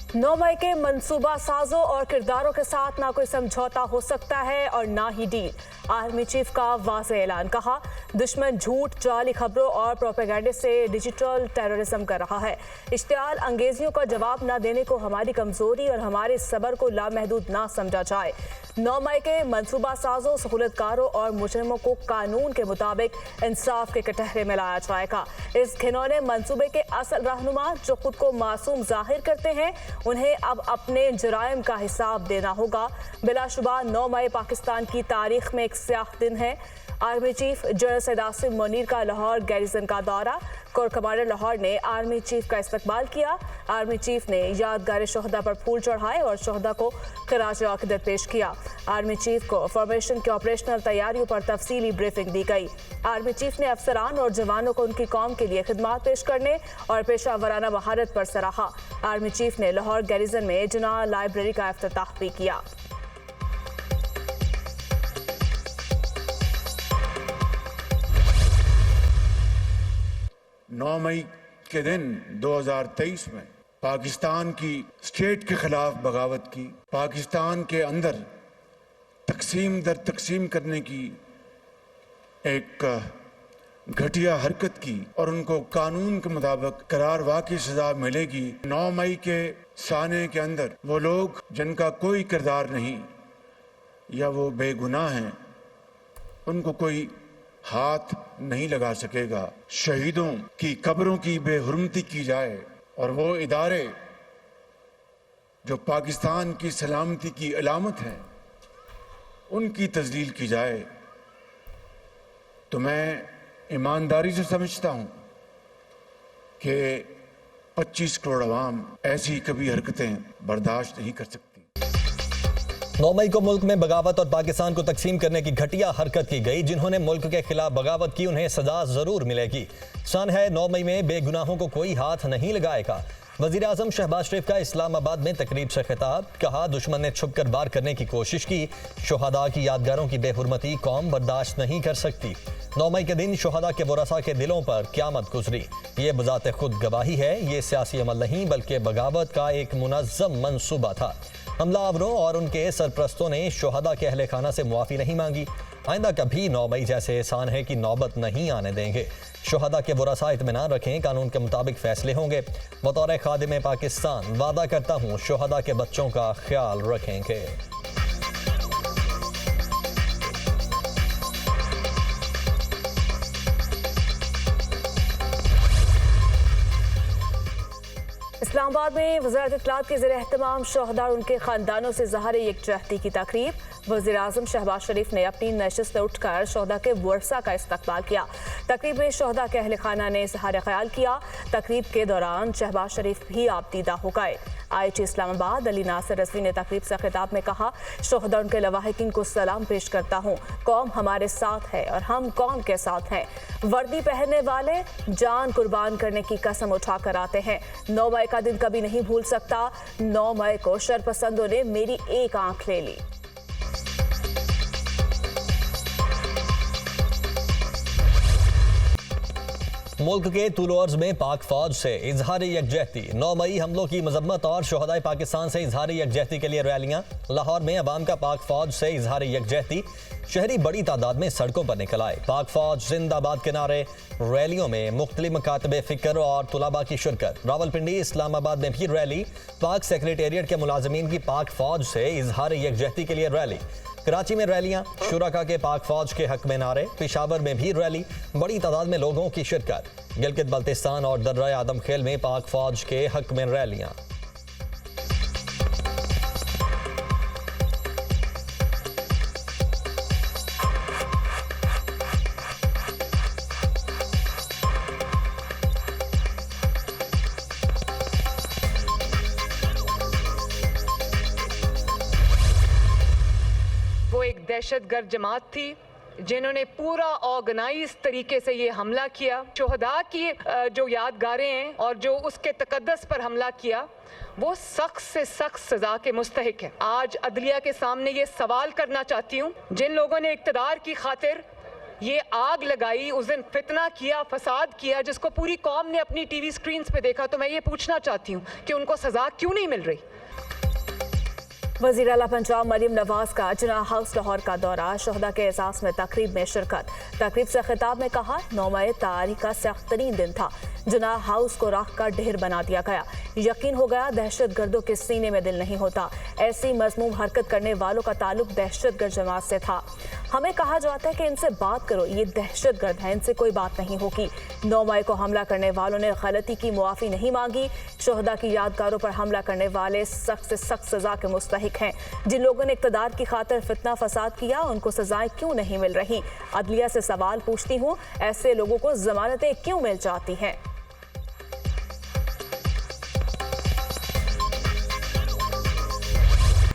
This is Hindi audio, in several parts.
9 मई के मंसूबा साजों और किरदारों के साथ ना कोई समझौता हो सकता है और ना ही डील। आर्मी चीफ का वाज़ेह ऐलान। कहा, दुश्मन झूठ, जाली खबरों और प्रोपेगेंडे से डिजिटल टेररिज्म कर रहा है। इश्तियाल अंगेजियों का जवाब ना देने को हमारी कमजोरी और हमारे सब्र को लामहदूद ना समझा जाए। 9 मई के मंसूबा साजों, सहूलतकारों और मुजरिमों को कानून के मुताबिक इंसाफ के कटहरे में लाया जाएगा। इस घिनौने मंसूबे के असल रहनुमा जो खुद को मासूम जाहिर करते हैं, उन्हें अब अपने जुराइम का हिसाब देना होगा। बिलाशुबा 9 मई पाकिस्तान की तारीख में एक स्याह दिन है। Army chief general Syed Asim Munir का लाहौर गैरिजन का दौरा। कोर कमांडर लाहौर ने आर्मी चीफ का इस्तकबाल किया। आर्मी चीफ ने यादगार शोहदा पर फूल चढ़ाए और शोहदा को खराज अक़ीदत पेश किया। आर्मी चीफ को फॉर्मेशन की ऑपरेशनल तैयारियों पर तफसीली ब्रीफिंग दी गई। आर्मी चीफ ने अफसरान और जवानों को उनकी कौम के लिए खिदमात पेश करने और पेशा वराना महारत पर सराहा। आर्मी चीफ ने लाहौर गैरिजन में जुना लाइब्रेरी का इफ्तिताह भी किया। 9 मई के दिन 2023 में पाकिस्तान की स्टेट के खिलाफ बगावत की, पाकिस्तान के अंदर तकसीम दर तकसीम करने की एक घटिया हरकत की और उनको कानून के मुताबिक करारवा की सजा मिलेगी। 9 मई के साने के अंदर वो लोग जिनका कोई किरदार नहीं या वो बेगुनाह हैं, उनको कोई हाथ नहीं लगा सकेगा। शहीदों की कब्रों की बेहुरमती की जाए और वो इदारे जो पाकिस्तान की सलामती की अलामत हैं, उनकी तजलील की जाए। तो मैं ईमानदारी से समझता हूं कि 25 करोड़ अवाम ऐसी कभी हरकतें बर्दाश्त नहीं कर सकती। 9 मई को मुल्क में बगावत और पाकिस्तान को तकसीम करने की घटिया हरकत की गई। जिन्होंने मुल्क के खिलाफ बगावत की, उन्हें सजा जरूर मिलेगी। सन है 9 मई में बेगुनाहों को कोई हाथ नहीं लगाएगा। वजीर आजम शहबाज शरीफ का इस्लामाबाद में तकरीब से खिताब। कहा, दुश्मन ने छुपकर वार करने की कोशिश की। शोहदा की यादगारों की बेहुरमती कौम बर्दाश्त नहीं कर सकती। 9 मई के दिन शोहदा के वरसा के दिलों पर क़यामत गुजरी। ये बजाते खुद गवाही है। ये सियासी अमल नहीं बल्कि बगावत का एक मुनज़्ज़म मंसूबा था। हमलावरों और उनके सरप्रस्तों ने शोहदा के अहले खाना से मुआफ़ी नहीं मांगी। आइंदा कभी 9 मई जैसे एहसान है कि नौबत नहीं आने देंगे। शोहदा के वरसा इत्मीनान रखें, कानून के मुताबिक फैसले होंगे। बतौर खादिम पाकिस्तान वादा करता हूँ, शोहदा के बच्चों का ख्याल रखेंगे। इस्लामाबाद में वज़ारत इत्तलात के ज़ेर एहतमाम शोहदा और उनके ख़ानदानों से ज़ाहिर यकजहती की तकरीब। वज़ीर आज़म शहबाज शरीफ ने अपनी नशिस्त से उठकर शोहदा के वर्सा का इस्तकबाल किया। तकरीब में शोहदा के अहले खाना ने इज़हार ख्याल किया। तकरीब के दौरान शहबाज शरीफ भी आपदीदा हो गए। IIT इस्लामाबाद अली नासिर रज़वी ने तकरीब से खिताब में कहा, शोहदा उनके लवाहिकीन को सलाम पेश करता हूँ। कौम हमारे साथ है और हम कौम के साथ हैं। वर्दी पहनने वाले जान कुर्बान करने की कसम उठाकर आते हैं। 9 मई का दिन कभी नहीं भूल सकता। 9 मई को शरपसंदों ने मेरी एक आंख ले ली। मुल्क के तूल अर्ज़ में पाक फौज से इजहार यकजहती। 9 मई हमलों की मजम्मत और शोहदाए पाकिस्तान से इजहार यकजहती के लिए रैलियां। लाहौर में अवाम का पाक फौज से इजहार यकजहती। शहरी बड़ी तादाद में सड़कों पर निकल आए। पाक फौज जिंदाबाद के नारे। रैलियों में मुख्तलिफ मकातबे फ़िक्र और तुलाबा की शिरकत। रावलपिंडी इस्लामाबाद में भी रैली। पाक सेक्रेटेरिएट के मुलाजमीन की पाक फौज से इजहार यकजहती के लिए रैली। कराची में रैलियां। शुरका के पाक फौज के हक में नारे। पेशावर में भी रैली, बड़ी तादाद में लोगों की शिरकत। गिलगित बल्तिस्तान और दर्रा आदम खेल में पाक फौज के हक में रैलियां। वो एक दहशतगर्द जमात थी जिन्होंने पूरा ऑर्गेनाइज तरीके से ये हमला किया। शोहदा की जो यादगारें हैं और जो उसके तकद्दस पर हमला किया, वो सख्त से सख्त सजा के मुस्तहिक है। आज अदलिया के सामने ये सवाल करना चाहती हूँ, जिन लोगों ने इक़्तिदार की खातिर ये आग लगाई, उस दिन फितना किया, फसाद किया, जिसको पूरी कौम ने अपनी टीवी स्क्रीन पे देखा। तो मैं ये पूछना चाहती हूँ कि उनको सजा क्यों नहीं मिल रही? वज़ीर आला पंजाब मरियम नवाज का जिन्ना हाउस लाहौर का दौरा, शहदा के एहसास में तकरीब में शिरकत। तकरीब से खिताब में कहा, 9 मई तारीख का सख्त तरीन दिन था। जिन्ना हाउस को राख का ढेर बना दिया गया। यकीन हो गया दहशत गर्दों के सीने में दिल नहीं होता। ऐसी मजमूम हरकत करने वालों का ताल्लुक दहशत गर्द जमात से था। हमें कहा जाता है कि इनसे बात करो, ये दहशत गर्द है, इनसे कोई बात नहीं होगी। 9 मई को हमला करने वालों ने गलती की मुआफ़ी नहीं मांगी। शहदा की यादगारों पर हमला करने वाले सख्त से सख्त सजा के मुस्तहिक हैं। जिन लोगों ने इक़्तिदार की खातिर फितना फसाद किया, उनको सजाएं क्यों नहीं मिल रही? अदलिया से सवाल पूछती हूँ, ऐसे लोगों को जमानतें क्यों मिल जाती हैं?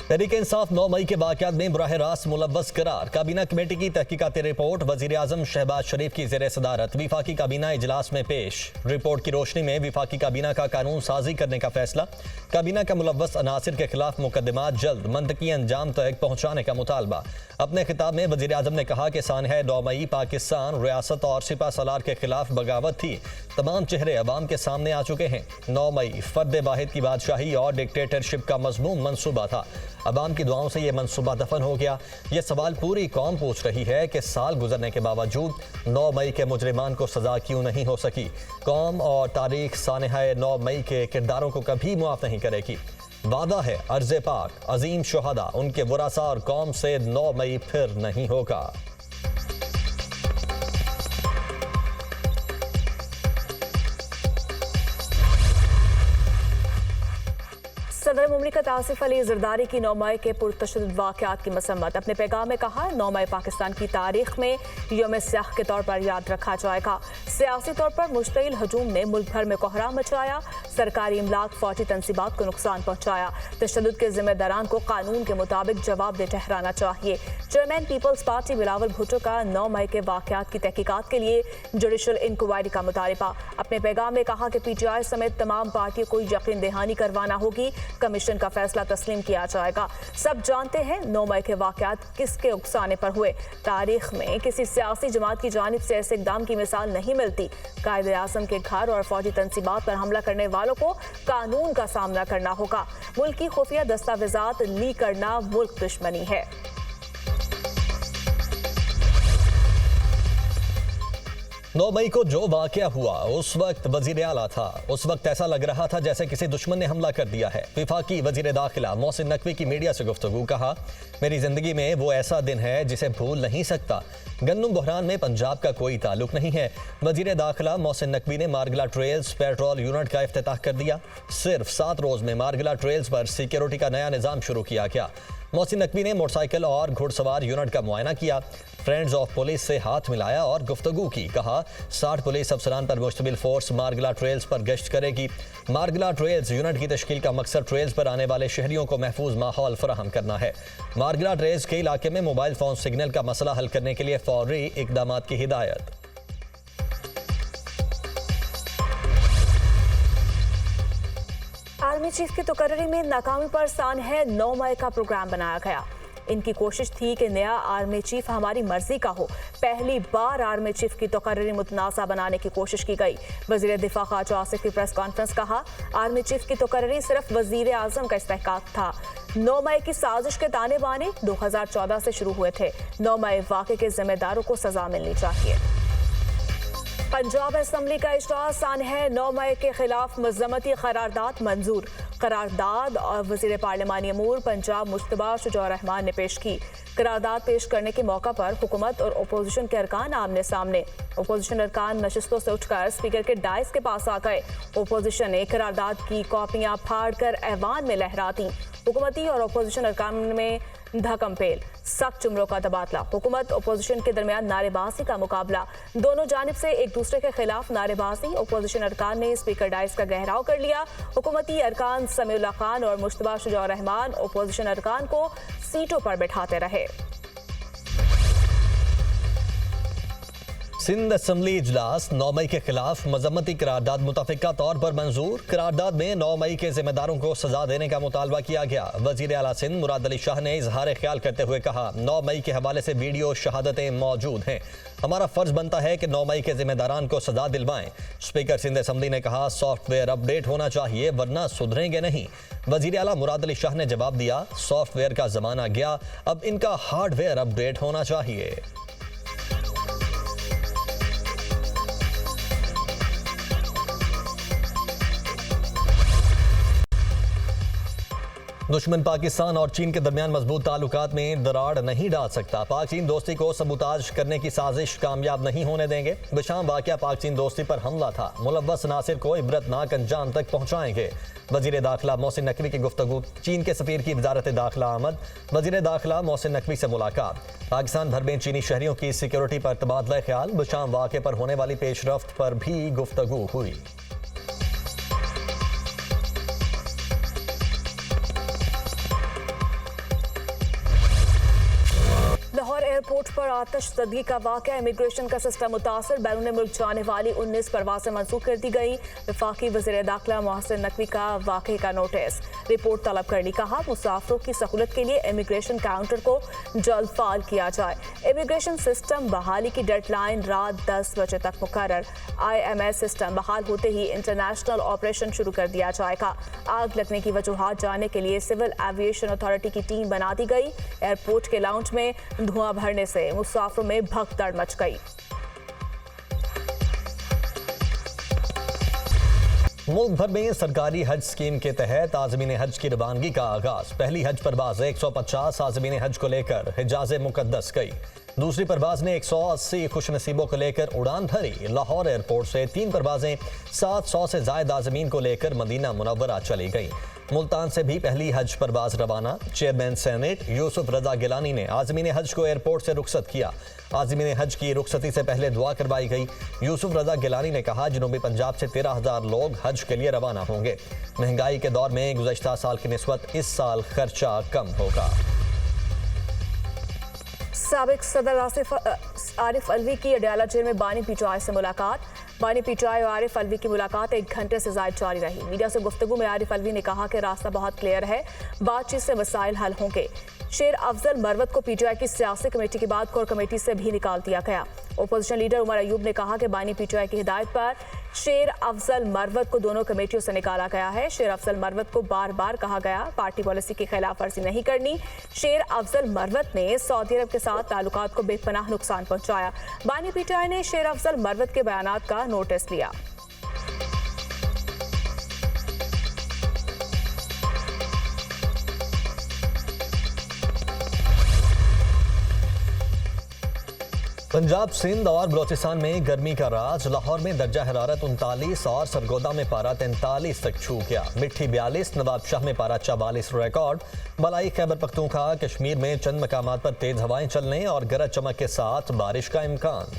तहरीक इंसाफ 9 मई के वाक़यात में बराह रास्त मुलव्वस करार। काबीना कमेटी की तहकीकाती रिपोर्ट वज़ीर आज़म शहबाज शरीफ की ज़ेर सदारत विफाकी काबीना इजलास में पेश। रिपोर्ट की रोशनी में विफाकी काबीना का कानून साजी करने का फैसला। काबीना का मुलव्वस अनासिर के खिलाफ मुकदमात जल्द मंतकी अंजाम तक पहुँचाने का मुतालबा। अपने खिताब में वज़ीर आज़म ने कहा कि सानह 9 मई पाकिस्तान रियासत और सिपा सलार के खिलाफ बगावत थी। तमाम चेहरे अवाम के सामने आ चुके हैं। 9 मई फर्द वाहिद की बादशाही और डिक्टेटरशिप का मज़मूम मनसूबा था। अवाम की दुआओं से यह मनसूबा दफन हो गया। यह सवाल पूरी कौम पूछ रही है कि साल गुजरने के बावजूद 9 मई के मुजरिमान को सजा क्यों नहीं हो सकी। कौम और तारीख सानहा 9 मई के किरदारों को कभी मुआफ नहीं करेगी। वादा है अर्ज़ पाक अजीम शुहदा, उनके वरासा और कौम से 9 मई फिर नहीं होगा। सदर मुमलिकत आसिफ अली जरदारी की 9 मई के पुरतशद्दुद वाक़यात की मसम्मत। अपने पैगाम में कहा, 9 मई पाकिस्तान की तारीख में यौम स्याह के तौर पर याद रखा जाएगा। सियासी तौर पर मुश्तइल हजूम ने मुल्क भर में कोहराम मचाया, सरकारी इमलाक फौजी तनसीबात को नुकसान पहुँचाया। तशद्दुद के जिम्मेदारान को कानून के मुताबिक जवाबदेह ठहराना चाहिए। चेयरमैन पीपल्स पार्टी बिलावल भुट्टो का 9 मई के वाक़यात की तहकीकात के लिए जुडिशल इंक्वायरी का मुतालबा। अपने पैगाम में कहा कि PTI समेत तमाम पार्टियों को यकीन दहानी करवाना होगी। कमीशन का फैसला तस्लीम किया जाएगा। सब जानते हैं 9 मई के वाक़यात किसके उकसाने पर हुए। तारीख में किसी सियासी जमात की जानिब से ऐसे इक़दाम की मिसाल नहीं मिलती। कायदे आज़म के घर और फौजी तनसीबात पर हमला करने वालों को कानून का सामना करना होगा। मुल्क की खुफिया दस्तावेजात लीक करना मुल्क दुश्मनी है। 9 मई को जो वाक़या हुआ उस वक्त वज़ीर आला था। उस वक्त ऐसा लग रहा था जैसे किसी दुश्मन ने हमला कर दिया है। विफाकी वज़ीर दाखिला मोहसिन नकवी की मीडिया से गुफ्तगू। कहा, मेरी ज़िंदगी में वो ऐसा दिन है जिसे भूल नहीं सकता। गन्नुम बहरान में पंजाब का कोई ताल्लुक नहीं है। वज़ीर दाखिला मोहसिन नकवी ने मारगला ट्रेल्स पेट्रोल यूनिट का इफ्तिताह कर दिया। सिर्फ 7 रोज़ में मारगला ट्रेल्स पर सिक्योरिटी का नया निज़ाम शुरू किया गया। मोहसिन नकवी ने मोटरसाइकिल और घुड़सवार यूनिट का मुआयना किया। फ्रेंड्स ऑफ पुलिस से हाथ मिलाया और गुफ्तगू की। कहा, 60 पुलिस अफसरान पर मुश्तमिल फोर्स मारगला ट्रेल्स पर गश्त करेगी। मारगला ट्रेल्स यूनिट की तश्कील का मकसद ट्रेल्स पर आने वाले शहरियों को महफूज माहौल फराहम करना है। मारगला ट्रेल्स के इलाके में मोबाइल फोन सिग्नल का मसला हल करने के लिए फौरी इकदाम की हिदायत। आर्मी चीफ की तकर्री में नाकामी पर सानह 9 मई का प्रोग्राम बनाया गया। इनकी कोशिश थी कि नया आर्मी चीफ हमारी मर्जी का हो। पहली बार आर्मी चीफ की तकर्री मुतनासा बनाने की कोशिश की गई। वज़ीर दिफा ख्वाजा आसिफ की प्रेस कॉन्फ्रेंस। कहा, आर्मी चीफ की तकर्री सिर्फ वज़ीर आज़म का इस्तेहकाक था। 9 मई की साजिश के ताने बाने 2014 से शुरू हुए थे। 9 मई वाक़े के जिम्मेदारों को सजा मिलनी चाहिए। पंजाब असम्बली का इजलास, सानह 9 मई के खिलाफ मज़म्मती करारदाद मंजूर। करारदाद और वज़ीर पार्लिमानी अमूर पंजाब मुश्तबा शुजा रहमान ने पेश की। करारदाद पेश करने के मौका पर हुकूमत और अपोजिशन के अरकान आमने सामने। अपोजिशन अरकान नशिस्तों से उठकर स्पीकर के डायस के पास आ गए। अपोजिशन ने करारदाद की कॉपियां फाड़ कर ऐवान में लहरा दी। हुकूमती और अपोजिशन अरकान में धकमपेल, सख्त जुमलों का तबादला, हुकूमत अपोजिशन के दरमियान नारेबाजी का मुकाबला। दोनों जानिब से एक दूसरे के खिलाफ नारेबाजी। अपोजिशन अरकान ने स्पीकर डाइस का घेराव कर लिया। हुकूमती अरकान समीउल्लाह खान और मुश्तबा शुजा रहमान अपोजिशन अरकान को सीटों पर बैठाते रहे। सिंध असम्बली इजलास 9 मई के खिलाफ मजम्मती करारदाद मुतफिका तौर पर मंजूर। करारदाद में 9 मई के जिम्मेदारों को सजा देने का मुतालबा किया गया। वजीर आला सिंध मुराद अली शाह ने इजहार ख्याल करते हुए कहा, 9 मई के हवाले से वीडियो शहादतें मौजूद हैं। हमारा फर्ज बनता है कि 9 मई के जिम्मेदारान को सजा दिलवाएं। स्पीकर सिंध असम्बली ने कहा, सॉफ्टवेयर अपडेट होना चाहिए वरना सुधरेंगे नहीं। वजीर आला मुराद अली शाह ने जवाब दिया, सॉफ्टवेयर का जमाना गया, अब इनका हार्डवेयर अपडेट होना चाहिए। दुश्मन पाकिस्तान और चीन के दरमियान मजबूत ताल्लुकात में दरार नहीं डाल सकता। पाक चीन दोस्ती को सबूताज करने की साजिश कामयाब नहीं होने देंगे। बिशाम वाक़या पाक चीन दोस्ती पर हमला था, मुलव्वस नासिर को इबरतनाक अंजाम तक पहुँचाएंगे। वजीर दाखिला मोहसिन नकवी की गुफ्तगू। चीन के सफीर की वजारत दाखिला आमद। वजीर दाखिला मोहसिन नकवी से मुलाकात। पाकिस्तान भर में चीनी शहरियों की सिक्योरिटी पर तबादला ख्याल। बिशाम वाक़े पर होने वाली पेशरफ्त पर भी गुफ्तगू हुई। एयरपोर्ट पर आतिशज़दी का वाक़या, इमिग्रेशन का सिस्टम मुतासर। बैरून मुल्क जाने वाली 19 परवाज़ें मंसूख कर दी गई। वफाकी वज़ीर दाखिला मोहसिन नकवी का वाक़े का नोटिस। रिपोर्ट तलब करनी। कहा, मुसाफिरों की सहूलत के लिए इमिग्रेशन काउंटर को जल्द फाल किया जाए। इमिग्रेशन सिस्टम बहाली की डेडलाइन रात 10 बजे तक मुकर्रर। IMS सिस्टम बहाल होते ही इंटरनेशनल ऑपरेशन शुरू कर दिया जाएगा। आग लगने की वजूहात जानने के लिए सिविल एविएशन अथॉरिटी की टीम बना दी गई। एयरपोर्ट के लाउंज में धुआं भरने से मुसाफिरों में भगदड़ मच गई। मुल्क भर में सरकारी हज स्कीम के तहत आज़मीन हज की रवानगी का आगाज। पहली हज परवाज 150 आज़मीन हज को लेकर हिजाज मुकद्दस गई। दूसरी परवाज ने 180 खुशनसीबों को लेकर उड़ान भरी। लाहौर एयरपोर्ट से 3 परवाजें 700 से जायद आज़मीन को लेकर मदीना मुनव्वरा चली गई। मुल्तान से भी पहली हज परवाज रवाना। चेयरमैन सेनेट यूसुफ रजा गिलानी ने आज़मीन हज को एयरपोर्ट से रुखसत किया। आज़मीन हज की रुखसती से पहले दुआ करवाई गई। यूसुफ रजा गिलानी ने कहा, जनूबी पंजाब से 13,000 लोग हज के लिए रवाना होंगे। महंगाई के दौर में गुज़श्ता साल की निस्बत इस साल खर्चा कम होगा। साबिक सदर आरिफ अलवी की अडयाला जेल में बानी पीटीआई से मुलाकात। बानी पीटीआई और आरिफ अलवी की मुलाकात 1 घंटे से ज़ायद जारी रही। मीडिया से गुफ्तगू में आरिफ अलवी ने कहा कि रास्ता बहुत क्लियर है, बातचीत से मसाइल हल होंगे। शेर अफजल मरवत को पीटीआई की सियासी कमेटी के बाद कोर कमेटी से भी निकाल दिया गया। ओपोजिशन लीडर उमर अयूब ने कहा कि बानी पीटीआई की हिदायत पर शेर अफजल मरवत को दोनों कमेटियों से निकाला गया है। शेर अफजल मरवत को बार बार कहा गया पार्टी पॉलिसी की खिलाफ वर्जी नहीं करनी। शेर अफजल मरवत ने सऊदी अरब के साथ ताल्लुकात को बेपनाह नुकसान पहुंचाया। बानी पीटीआई ने शेर अफजल मरवत के बयानात का नोटिस लिया। पंजाब, सिंध और बलोचिस्तान में गर्मी का राज। लाहौर में दर्जा हरारत 39 और सरगोदा में पारा 43 तक छू गया। मिट्टी 42, नवाबशाह में पारा 44 रिकॉर्ड। मलाई खैबर पख्तूनख्वा कश्मीर में चंद मकामात पर तेज हवाएं चलने और गरज चमक के साथ बारिश का इम्कान।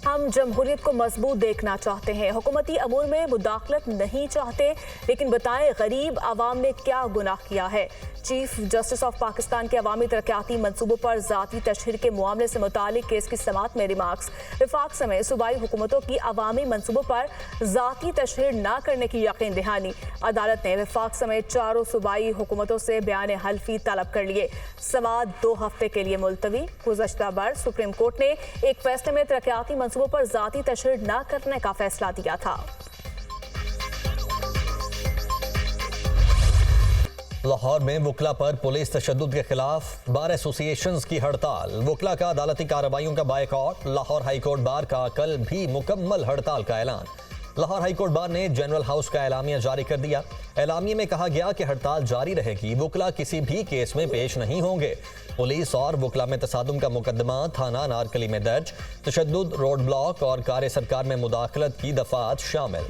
हम जमहूरियत को मजबूत देखना चाहते हैं, हुकूमती अमूर में मुदाखलत नहीं चाहते, लेकिन बताएं गरीब आवाम ने क्या गुनाह किया है। चीफ जस्टिस ऑफ पाकिस्तान के अवामी तरक्याती मंसूबों पर ज़ाती तशहीर के मामले से मुतालिक केस की समाअत में रिमार्क्स। वफाक समेत सूबाई हुकूमतों की अवामी मंसूबों पर ज़ाती तशहीर न करने की यकीन दहानी। अदालत ने वफाक समेत 4 सूबाई हुकूमतों से बयान हल्फी तलब कर लिए। समाअत 2 हफ्ते के लिए मुलतवी। गुज़श्ता बरस सुप्रीम कोर्ट ने एक फैसले में तरक्याती मंसूबों पर ज़ाती तशहीर न करने का फैसला दिया था। लाहौर में वकला पर पुलिस तशद्दुद के खिलाफ बार एसोसिएशंस की हड़ताल। वकला का अदालती कार्रवाइयों का बायकॉट। लाहौर हाईकोर्ट बार का कल भी मुकम्मल हड़ताल का ऐलान। लाहौर हाईकोर्ट बार ने जनरल हाउस का एलामिया जारी कर दिया। एलामिया में कहा गया कि हड़ताल जारी रहेगी, वकला किसी भी केस में पेश नहीं होंगे। पुलिस और वकला में तसादुम का मुकदमा थाना नारकली में दर्ज। तशद्दुद, रोड ब्लॉक और कार्य सरकार में मुदाखलत की दफात शामिल।